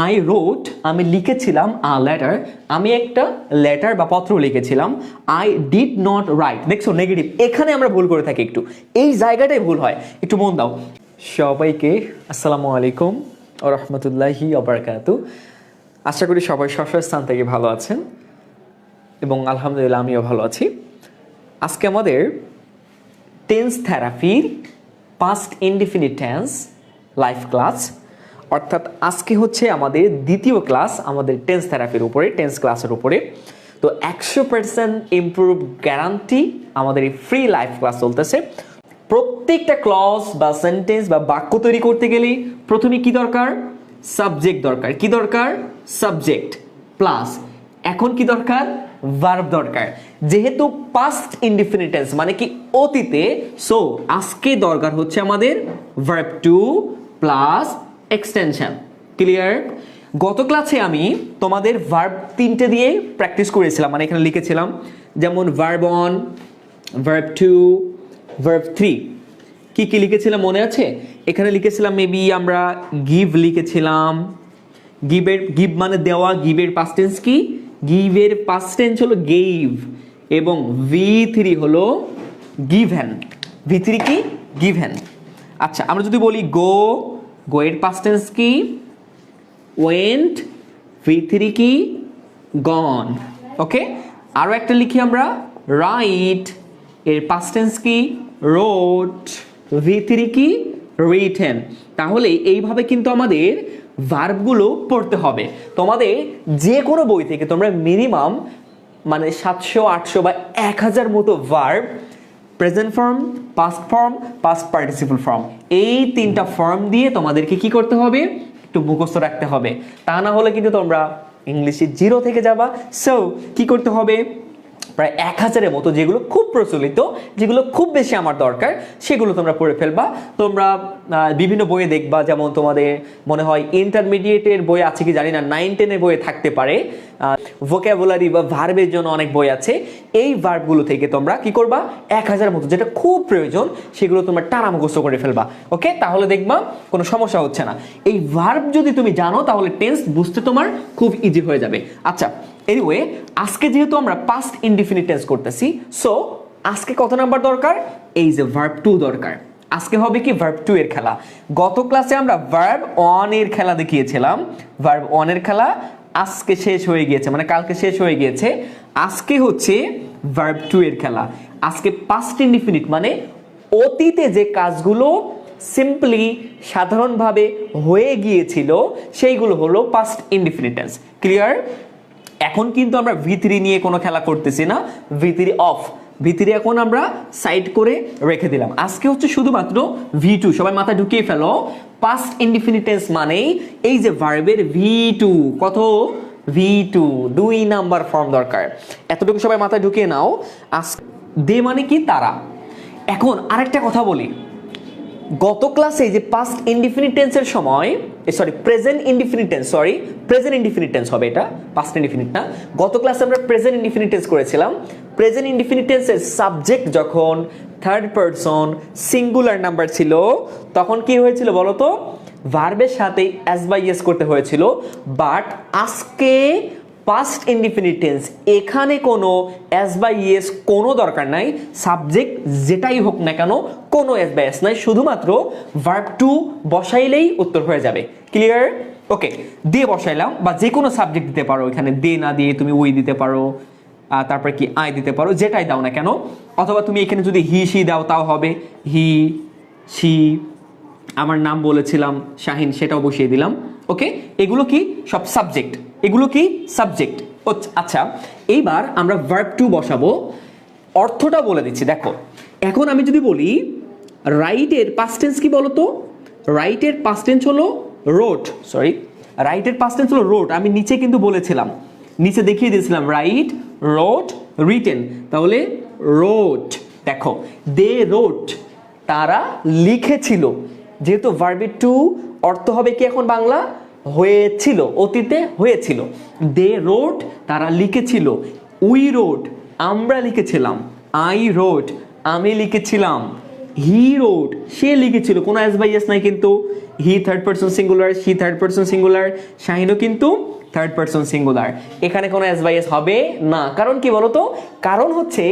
I রোট আমি লিখেছিলাম আ letter, আমি একটা লেটার বা পত্র লিখেছিলাম। আই ডিড নট রাইট, দেখছো নেগেটিভ, এখানে আমরা ভুল করে থাকি একটু, এই জায়গাটাই ভুল হয়, একটু মন দাও। সবাইকে আসসালামু আলাইকুম ওয়া রাহমাতুল্লাহি ওয়া বারাকাতুহু। আশা করি সবাই স্থান থেকে ভালো আছেন এবং আলহামদুলিল্লাহ আমিও ভালো আছি। আজকে আমাদের টেন্স থেরাপির past indefinite tense live class, অর্থাৎ আজকে হচ্ছে আমাদের দ্বিতীয় ক্লাস আমাদের টেন্স থেরাপির উপরে, টেন্স ক্লাসের উপরে। তো 100% ইমপ্রুভ গ্যারান্টি আমাদের এই ফ্রি লাইভ ক্লাস চলতেছে। প্রত্যেকটা ক্লজ বা সেন্টেন্স বা বাক্য তৈরি করতে গেলে প্রথমে কি দরকার? সাবজেক্ট দরকার। কি দরকার? সাবজেক্ট প্লাস এখন কি দরকার? ভার্ব দরকার। যেহেতু পাস্ট ইনডিফিনিট টেন্স মানে কি অতীতে, সো আজকে দরকার হচ্ছে আমাদের verb two plus extension. Clear? গত ক্লাসে আমি তোমাদের ভার্ব 3টে দিয়ে প্র্যাকটিস করেছিলাম, মানে এখানে লিখেছিলাম, যেমন ভার্ব 1, ভার্ব 2, ভার্ব 3। কি কি লিখেছিলাম মনে আছে? এখানে লিখেছিলাম মেবি আমরা গিভ লিখেছিলাম। গিভ মানে দেওয়া, গিভের পাস্ট টেন্স কি? গিভের পাস্ট টেন্স হলো গেভ, এবং V3 হলো গিভেন। V3 কি? গিভেন। আচ্ছা, আমরা যদি বলি গো, গো এর পাস্ট টেন্স কি? ওয়েন্ট। V3 কি? গন। ওকে, আরো একটা লিখি আমরা রাইট, এর পাস্ট টেন্স কি? রোট। V3 কি? রিটেন। তাহলে এইভাবে কিন্তু আমাদের ভার্বগুলো পড়তে হবে। তোমাদের যে কোনো বই থেকে তোমরা মিনিমাম মানে 700, 800 বা 1000 মতো verb, present form, past form, past participle form, এই 3টা ফর্ম দিয়ে তোমাদেরকে কি করতে হবে? একটু মুখস্থ রাখতে হবে। তা না হলে কিন্তু তোমরা ইংলিশে 0 থেকে যাবা। সো কি করতে হবে? প্রায় 1000-এর মতো যেগুলো খুব প্রচলিত, যেগুলো খুব বেশি আমার দরকার, সেগুলো তোমরা পড়ে ফেলবা। তোমরা বিভিন্ন বইয়ে দেখবা, যেমন তোমাদের মনে হয় ইন্টারমিডিয়েটের বই আছে কি জানি না, 9-10-এর বইয়ে থাকতে পারে, ভোকাবুলারি বা ভার্বের জন্য অনেক বই আছে। এই ভার্বগুলো থেকে তোমরা কি করবা? 1000 মতো যেটা খুব প্রয়োজন সেগুলো তোমরা টানা মুখস্থ করে ফেলবা। ওকে, তাহলে দেখবা কোনো সমস্যা হচ্ছে না। এই ভার্ব যদি তুমি জানো তাহলে টেন্স বুঝতে তোমার খুব ইজি হয়ে যাবে। আচ্ছা, এনিওয়ে, আজকে যেহেতু আমরা পাস্ট ইনডিফিনিট টেন্স করতেছি, সো আজকে কত নাম্বার দরকার? এই যে ভার্ব 2 দরকার। আজকে হবে কি? ভার্ব 2 এর খেলা। গত ক্লাসে আমরা ভার্ব 1 এর খেলা দেখিয়েছিলাম। ভার্ব 1 এর খেলা আজকে শেষ হয়ে গিয়েছে, মানে কালকে শেষ হয়ে গিয়েছে। আজকে হচ্ছে ভার্ব 2 এর খেলা। আজকে পাস্ট ইনডিফিনিট মানে অতীতে যে কাজগুলো সিম্পলি সাধারণভাবে হয়ে গিয়েছিল সেইগুলো হলো পাস্ট ইনডিফিনিট টেন্স। ক্লিয়ার? এখন কিন্তু আমরা V3 নিয়ে কোনো খেলা করতেছি না। V3 of. V3 এখন আমরা সাইড করে রেখে দিলাম। আজকে হচ্ছে শুধুমাত্র V2। সবাই মাথা ঢুকিয়ে ফেলো, পাস্ট ইনডিফিনিট টেন্স মানেই এই যে ভার্বের V2। কত? V2, 2 নাম্বার ফর্ম দরকার। এতটুকু সবাই মাথা ঢুকিয়ে নাও। দে মানে কি? তারা। এখন আরেকটা কথা বলি, গত ক্লাসে যে পাস্ট ইনডিফিনিট টেন্সের সময়, present indefinite tense, present indefinite tense হবে এটা, পাস্ট ইনডিফিনিট না। গত ক্লাসে আমরা প্রেজেন্ট ইনডিফিনিট টেন্স করেছিলাম। প্রেজেন্ট ইনডিফিনিট টেন্সের সাবজেক্ট যখন থার্ড পারসন সিঙ্গুলার নাম্বার ছিল, তখন কি হয়েছিল বলো তো? ভার্বের সাথে এস বাই এস করতে হয়েছিল। বাট আজকে পাস্ট ইনডিফিনিট টেন্স, এখানে কোনো এস বাই এস কোনো দরকার নাই। সাবজেক্ট যেটাই হোক না কেন কোনো এস বাই এস নাই, শুধুমাত্র ভার্ব 2 বসাইলেই উত্তর হয়ে যাবে। ক্লিয়ার? ওকে, দিয়ে বসাইলাম, বা যে কোনো সাবজেক্ট দিতে পারো। এখানে দে না দিয়ে তুমি উই দিতে পারো, তারপর কি আই দিতে পারো, যেটাই দাও না কেন। অথবা তুমি এখানে যদি হি সি দাও তাও হবে। হি, সি, আমার নাম বলেছিলাম শাহিন, সেটাও বসিয়ে দিলাম। ওকে, এগুলো কি? সব সাবজেক্ট। এগুলো কি? সাবজেক্ট। আচ্ছা, এইবার আমরা ভার্ব 2 বসাবো। অর্থটা বলে দিচ্ছি, দেখো। এখন আমি যদি বলি রাইটের পাস্ট টেন্স কি বলতো? রাইটের পাস্ট টেন্স হলো রোট। রাইটের পাস্ট টেন্স হলো রোট। আমি নিচে কিন্তু বলেছিলাম, নিচে দেখিয়ে দিয়েছিলাম রাইট, রোট, রিটেন। তাহলে রোট, দেখো, দে রোট, তারা লিখেছিল। যেহেতু ভার্ব 2 অর্থ হবে কি এখন বাংলা? হয়েছিল, অতীতে হয়েছিল। দে রোট, তারা লিখেছিল। উই রোট, আমরা লিখেছিলাম। আই রোট, আমি লিখেছিলাম। হি রোড, সে লিখেছিল, কোনো এস বাই এস নাই কিন্তু। He third person singular, she third person singular, শাহিনও কিন্তু থার্ড পারসন সিঙ্গুলার। এখানে কোনো এস বাই এস হবে না, কারণ কি বলতো, কারণ হচ্ছে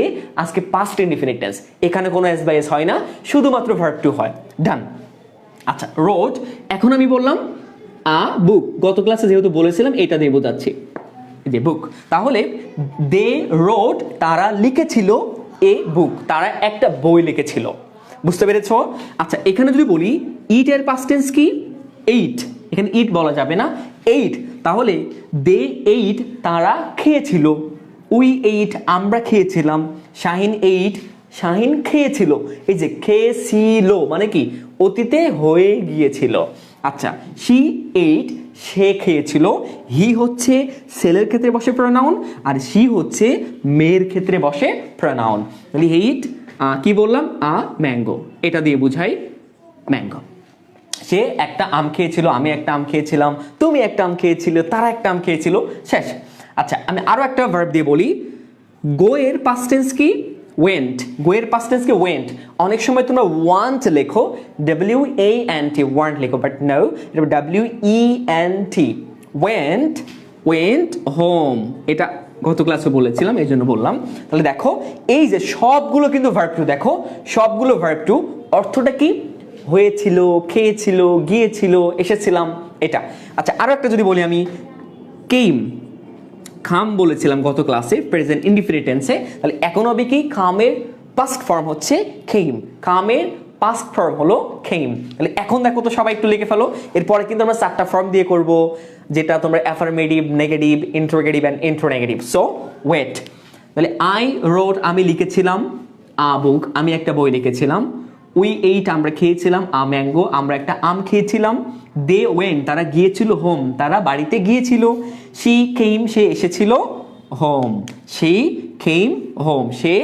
আজকে পাস্ট ইনডিফিনিট টেন্স, এখানে কোনো এস বাই এস হয় না, শুধুমাত্র ভার্ব টু হয়। ডান। আচ্ছা, রোড, এখন আমি বললাম আ বুক, গত ক্লাসে যেহেতু বলেছিলাম এটা দিয়ে বোঝাচ্ছি যে বুক, তাহলে দে রোড, তারা লিখেছিল এ বুক, তারা একটা বই লিখেছিল। বুঝতে পেরেছ? আচ্ছা, এখানে যদি বলি ইট এর পাস্ট টেন্স কি? এইট, এখানে ইট বলা যাবে না, এইট, তাহলে দে এইট, তারা খেয়েছিল। উই এইট, আমরা খেয়েছিলাম। শাহিন এইট, শাহিন খেয়েছিল। এই যে খেয়েছিল মানে কি, অতীতে হয়ে গিয়েছিল। আচ্ছা, শি এইট, সে খেয়েছিল। হি হচ্ছে ছেলের ক্ষেত্রে বসে প্রনাউন, আর শি হচ্ছে মেয়ের ক্ষেত্রে বসে প্রনাউন। তাহলে এইট কি বললাম, আ ম্যাঙ্গো, এটা দিয়ে বুঝাই ম্যাঙ্গো। সে একটা আম খেয়েছিল, আমি একটা আম খেয়েছিলাম, তুমি একটা আম খেয়েছিল, তারা একটা আম খেয়েছিল, শেষ। আচ্ছা, আমি আরো একটা ভার্ব দিয়ে বলি। গো এর পাস্ট টেন্স কি? ওয়েন্ট। গো এর পাস্ট টেন্স কি? ওয়েন্ট। অনেক সময় তোমরা ওয়ান্ট লেখো, WANT, ওয়ান্ট লেখো, বাট নো, এটা WENT, ওয়েন্ট, ওয়েন্ট হোম। এটা গত ক্লাসে বলেছিলাম, এই জন্য বললাম। তাহলে দেখো, এই যে সবগুলো কিন্তু ভার্ব টু, দেখো সবগুলো ভার্ব টু, অর্থটা কি? হয়েছিল, খেয়েছিল, গিয়েছিল, এসেছিলাম, এটা। আচ্ছা, আরো একটা যদি বলি আমি, কেম, খাম বলেছিলাম গত ক্লাসে প্রেজেন্ট ইনডিফিনিট টেন্সে, তাহলে এখন হবে কি, খামের পাস্ট ফর্ম হচ্ছে খেম, খামের পাস্ট ফর্ম হলো খেম। তাহলে এখন দেখো তো সবাই একটু লিখে ফেলো, এরপরে কিন্তু আমরা চারটা ফর্ম দিয়ে করব, যেটা তোমরা affirmative, negative, interrogative and intronegative. So wait. তাহলে আই রোড, আমি লিখেছিলাম, আ বুক, আমি একটা বই লিখেছিলাম। উই এইট, আমরা খেয়েছিলাম, আ ম্যাঙ্গো, আমরা একটা আম খেয়েছিলাম। দে ওয়েন্ট, তারা গিয়েছিল, হোম, তারা বাড়িতে গিয়েছিল। শি কেম, সে এসেছিল, হোম, শি কেম হোম, সে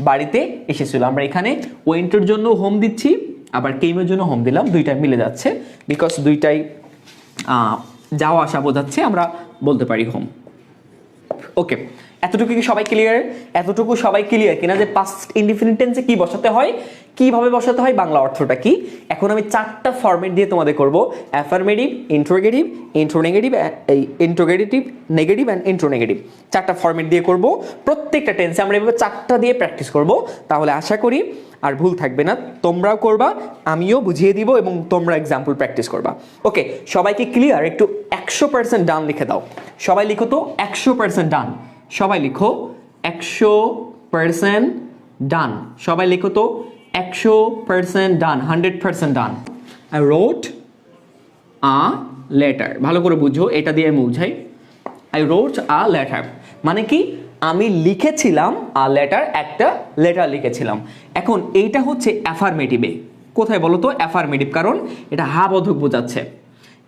বাড়িতে এসেছিল। আমরা এখানে ওয়েন্টের জন্য হোম দিচ্ছি, আবার কেমের জন্য হোম দিলাম, দুইটা মিলে যাচ্ছে, বিকজ দুইটাই যাওয়া আসা বোঝাচ্ছে, আমরা বলতে পারি হোম। ওকে, এতটুকু কি সবাই ক্লিয়ার? এতটুকু সবাই ক্লিয়ার কিনা যে পাস্ট ইনডিফিনিট টেন্সে কি বসাতে হয়, কিভাবে বসাতে হয়, বাংলা অর্থটা কি? এখন আমি চারটা ফরম্যাট দিয়ে তোমাদের করব, affirmative, interrogative, intronegative, interrogative, negative and intronegative, চারটা ফরম্যাট দিয়ে করব। প্রত্যেকটা টেন্সে আমরা এভাবে চারটা দিয়ে প্র্যাকটিস করব, তাহলে আশা করি আর ভুল থাকবে না। তোমরাও করবা, আমিও বুঝিয়ে দিব, এবং তোমরা এক্সাম্পল প্র্যাকটিস করবা। ওকে, সবাইকে ক্লিয়ার? একটু 100% ডান লিখে দাও। সবাই লিখো তো 100% ডান। সবাই লিখো 100% ডান। সবাই লিখো তো 100% ডান, 100% ডান। I wrote a letter, ভালো করে বুঝো, এটা দিয়ে আমি বুঝাই। I wrote a letter মানে কি, আমি লিখেছিলাম, a letter, একটা লেটার লিখেছিলাম। এখন এইটা হচ্ছে অ্যাফার্মেটিভে, কোথায় বলো তো? অ্যাফার্মেটিভ, কারণ এটা হা বোধক বোঝাচ্ছে।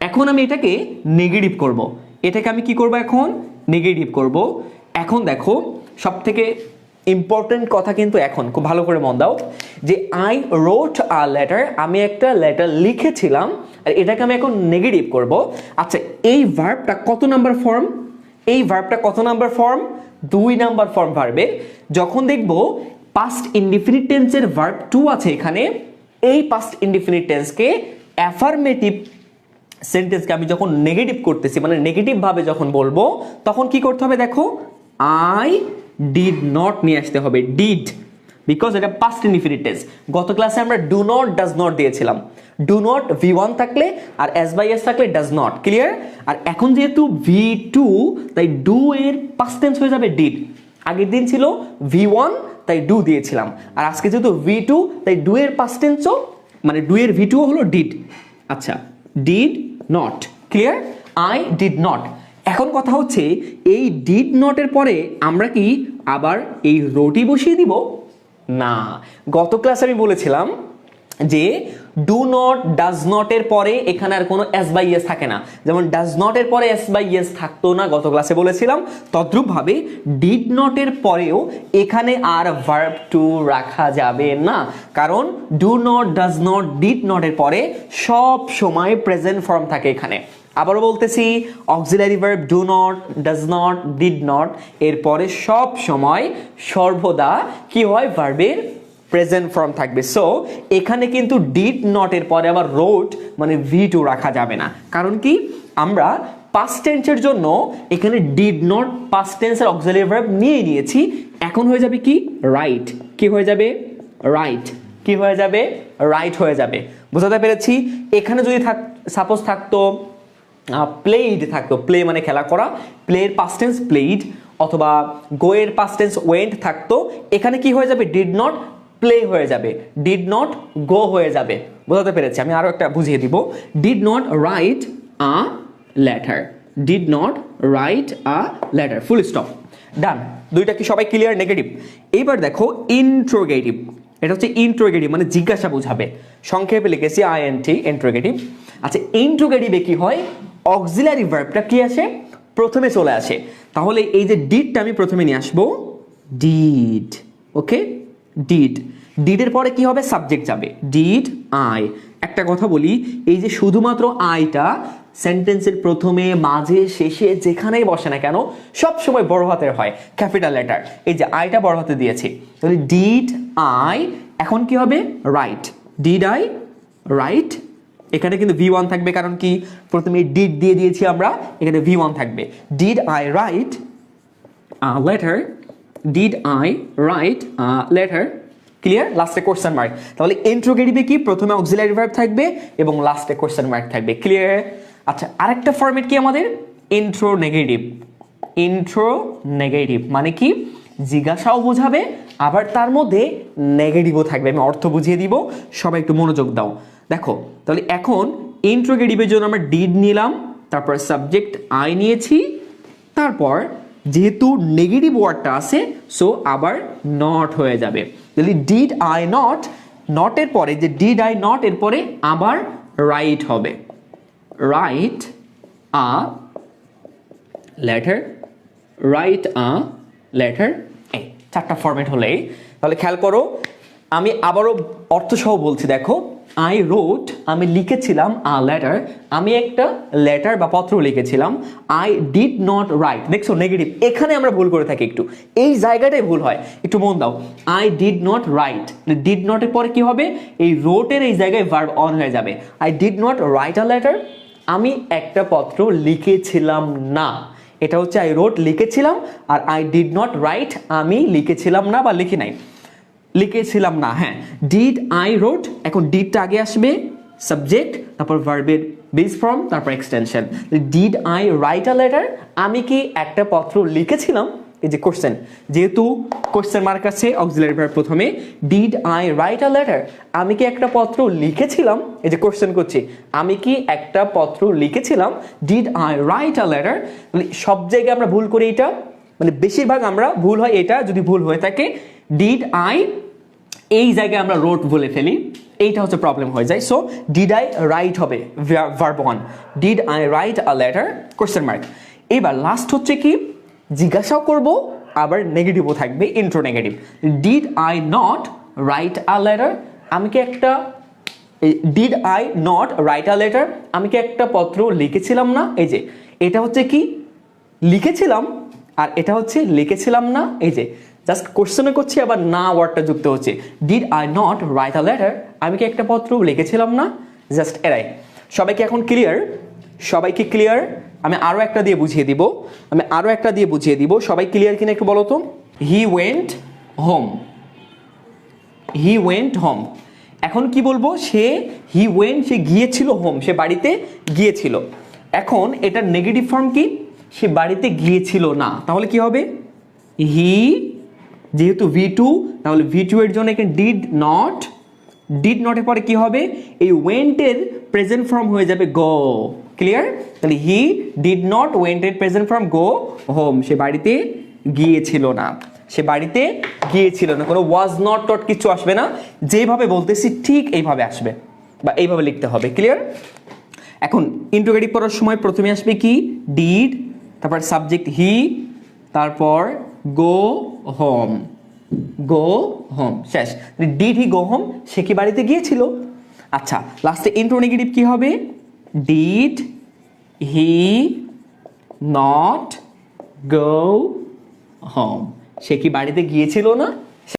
এখন আমি এটাকে নেগেটিভ করব, এটাকে আমি কি করব এখন? নেগেটিভ করব। এখন দেখো, সব থেকে ইম্পর্টেন্ট কথা কিন্তু এখন খুব ভালো করে মন দাও, যে আই রোট আ লেটার, আমি একটা লেটার লিখেছিলাম, আর এটাকে আমি এখন নেগেটিভ করব। আচ্ছা, এই ভার্বটা কত নাম্বার ফর্ম? এই ভার্বটা কত নাম্বার ফর্ম? 2 নাম্বার ফর্ম ভার্বের। যখন দেখব পাস্ট ইনডিফিনিট টেন্সের ভার্ব টু আছে এখানে, এই পাস্ট ইনডিফিনিট টেন্সকে, অ্যাফার্মেটিভ সেন্টেন্সকে আমি যখন নেগেটিভ করতেছি, মানে নেগেটিভ ভাবে যখন বলবো, তখন কি করতে হবে দেখো, আই ডিড নট নিয়ে আসতে হবে, ডিড, বিকজ এটা পাস্ট ইনডিফিনিট টেন্স। গত ক্লাসে আমরা ডু নট, ডাজ নট দিয়েছিলাম। ডু নট V1 থাকলে, আর এস বাই এস থাকলে ডাজ নট, ক্লিয়ার? আর এখন যেহেতু V2, তাই ডু এর পাস্ট টেন্স হয়ে যাবে ডিড। আগের দিন ছিল V1, তাই ডু দিয়েছিলাম, আর আজকে যেহেতু V2, তাই ডু এর পাস্ট টেন্সও, মানে ডু এর V2 হলো ডিড। আচ্ছা, did not, clear? I did not. এখন কথা হচ্ছে, এই ডিড নট এর পরে আমরা কি আবার এই রোটি বসিয়ে দিব? না, গত ক্লাসে আমি বলেছিলাম যে ডু নট, ডাজ নট এর পরে এখানে আর কোনো এস বাই এস থাকে না, যেমন ডাজ নট এর পরে এস বাই এস থাকতো না, গত ক্লাসে বলেছিলাম। তদ্রূপ ভাবে ডিড নট এর পরেও এখানে আর ভার্ব টু রাখা যাবে না, কারণ do not, does not, did not এর পরে সব সময় প্রেজেন্ট ফর্ম থাকে এখানে। আবারও বলতেছি, auxiliary verb do not, does not, did not এর পরে সব সময় সর্বদা কি হয়? ভার্বের প্রেজেন্ট ফর্ম থাকবে। সো এখানে কিন্তু ডিড নট এর পরে আবার রোট মানে V2 রাখা যাবে না। কারণ কি, আমরা পাস্ট টেন্সের জন্য এখানে ডিড নট পাস্ট টেন্সের অক্সিলারি ভার্ব নিয়ে নিয়েছি। এখন হয়ে যাবে কি, রাইট। কি হয়ে যাবে, রাইট। কি হয়ে যাবে, রাইট হয়ে যাবে। বুঝাতে পেরেছি? এখানে যদি সাপোজ থাকতো প্লেইড থাকতো, প্লে মানে খেলা করা, প্লের পাস্ট টেন্স প্লেইড, অথবা গো এর পাস্ট টেন্স ওয়েন্ট থাকতো, এখানে কি হয়ে যাবে, ডিড নট প্লে হয়ে যাবে, ডিড নট গো হয়ে যাবে। বুঝাতে পেরেছি? আমি আরো একটা বুঝিয়ে দিব। Did not write a letter, did not write a letter, full stop, done. দুইটা কি সবাই ক্লিয়ার? নেগেটিভ। এইবার দেখো ইন্ট্রোগেটিভ। এটা হচ্ছে ইন্ট্রোগেটিভ মানে জিজ্ঞাসা বোঝাবে, সংক্ষেপে লিখেছি INT, ইন্ট্রোগেটিভ। আচ্ছা, ইন্ট্রোগেটিভে কি হয়, অক্সিলারি ভার্বটা কি আসে, প্রথমে চলে আসে। তাহলে এই যে ডিডটা আমি প্রথমে নিয়ে আসবো, ডিড। Okay, did. ডিডের পরে কি হবে, সাবজেক্ট যাবে, ডিড আই। একটা কথা বলি, এই যে শুধুমাত্র আইটা সেন্টেন্সের প্রথমে, মাঝে, শেষে যেখানেই বসে না কেন সব সময় বড় হাতের হয়, ক্যাপিটাল লেটার। এই যে আইটা বড় হাতে দিয়েছি, তাহলে ডিড আই। এখন কি হবে, রাইট, ডিড আই রাইট। এখানে কিন্তু V1 থাকবে, কারণ কি প্রথমে ডিড দিয়ে দিয়েছি আমরা, এখানে V1 থাকবে। Did I write a letter, did I write a letter. Clear? লাস্টে কোশ্চেন মার্ক। তাহলে ইন্ট্রোগেটিভে কি, প্রথমে অক্সিলারি ভার্ব থাকবে এবং লাস্টে কোশ্চেন মার্ক থাকবে। ক্লিয়ার? আচ্ছা, আরেকটা ফরম্যাট কি আমাদের, ইন্ট্রোনেগেটিভ। ইন্ট্রোনেগেটিভ মানে কি, জিজ্ঞাসাও বোঝাবে, আবার তার মধ্যে নেগেটিভও থাকবে। আমি অর্থ বুঝিয়ে দিব, সবাই একটু মনোযোগ দাও। দেখো, তাহলে এখন ইন্ট্রোগেটিভের জন্য আমরা ডিড নিলাম, তারপর সাবজেক্ট আই নিয়েছি, তারপর যেহেতু নেগেটিভ ওয়ার্ডটা আছে, সো আবার নট হয়ে যাবে। তাহলে ডিড আই নট, নটের পরে যে ডিড আই নট এর পরে আবার রাইট হবে, right a letter, right a letter. এই চারটা ফরম্যাট হলেই, তাহলে খেয়াল করো, আমি আবারও অর্থসহ বলছি। দেখো, আই রোট, আমি লিখেছিলাম আ লেটার, আমি একটা লেটার বা পত্র লিখেছিলাম। আই ডিড নট রাইট, দেখছো নেগেটিভ, এখানে আমরা ভুল করে থাকি একটু, এই জায়গাটাই ভুল হয়, একটু মন দাও। I did not write, did নটের পরে কি হবে, এই রোটের এই জায়গায় ভার্ব অন হয়ে যাবে। I did not write a letter, আমি একটা পত্র লিখেছিলাম না। এটা হচ্ছে আই রোট, লিখেছিলাম, আর আই ডিড নট রাইট, আমি লিখেছিলাম না বা লিখি নাই, লিখেছিলাম না। হ্যাঁ, ডিড আই রোট, এখন ডিডটা আগে আসবে, সাবজেক্ট, তারপর ভার্বের বেস ফর্ম, তারপর extension. Did I write a letter, আমি কি একটা পত্র লিখেছিলাম, এই যে কোশ্চেন, যেহেতু কোশ্চেন মার্ক আছে অক্সিলারি ভার্ব প্রথমে, did I write a letter, আমি কি একটা পত্র লিখেছিলাম, এই যে কোশ্চেন করছি, আমি কি একটা পত্র লিখেছিলাম, did I write a letter. সব জায়গায় আমরা ভুল করি এটা, মানে বেশিরভাগ আমরা ভুল হয় এটা, যদি ভুল হয়ে থাকে ডিড আই, এই জায়গায় আমরা রোট বলে ফেলি, এইটা হচ্ছে প্রবলেম হয়ে যায়। সো ডিড আই রাইট হবে verb one, did I write a letter, question mark. এবার লাস্ট হচ্ছে কি, জিজ্ঞাসাও করব, আবার নেগেটিভও থাকবে, intronegative. Did I not write a letter, আমি কি একটা, did I not write a letter, আমি কি একটা পত্র লিখেছিলাম না। এই যে এটা হচ্ছে কি, লিখেছিলাম, আর এটা হচ্ছে লিখেছিলাম না। এই যে জাস্ট কোশ্চেনে করছি, আবার না ওয়ার্ডটা যুক্ত হচ্ছে। Did I not write a letter, আমি কি একটা পত্র লিখেছিলাম না, জাস্ট এরাই। সবাইকে এখন ক্লিয়ার? সবাইকে ক্লিয়ার? আমি আরো একটা দিয়ে বুঝিয়ে দিব, সবাই ক্লিয়ার কিনা একটু বলো তো। He went home, he went home. এখন কি বলবো, হি ওয়েন্ট, সে গিয়েছিল হোম, সে বাড়িতে গিয়েছিল। এখন এটার নেগেটিভ ফর্ম কি, সে বাড়িতে গিয়েছিল না, তাহলে কি হবে, হি, যেহেতু V2, তাহলে V2 এর জন্য এখানে ডিড নট, ডিড নটের পরে কি হবে, এই ওয়েন্টের প্রেজেন্ট ফর্ম হয়ে যাবে গো। ক্লিয়ার? তাহলে হি ডিড নট ওয়েন্টের প্রেজেন্ট ফর্ম গো হোম, সে বাড়িতে গিয়েছিল না, সে বাড়িতে গিয়েছিল না। কোনো ওয়াজ নট টট কিছু আসবে না, যেভাবে বলতেছি ঠিক এইভাবে আসবে বা এইভাবে লিখতে হবে। ক্লিয়ার? এখন ইন্ট্রোগেটিভ করার সময় প্রথমে আসবে কি, ডিড, তারপর সাবজেক্ট হি, তারপর গো হোম, গো হোম, শেষ। ডিড হি গো হোম, সে কি বাড়িতে গিয়েছিল। আচ্ছা, লাস্টে ইন্ট্রোনেগেটিভ কি হবে, did he not go home, সে কি বাড়িতে গিয়েছিল না।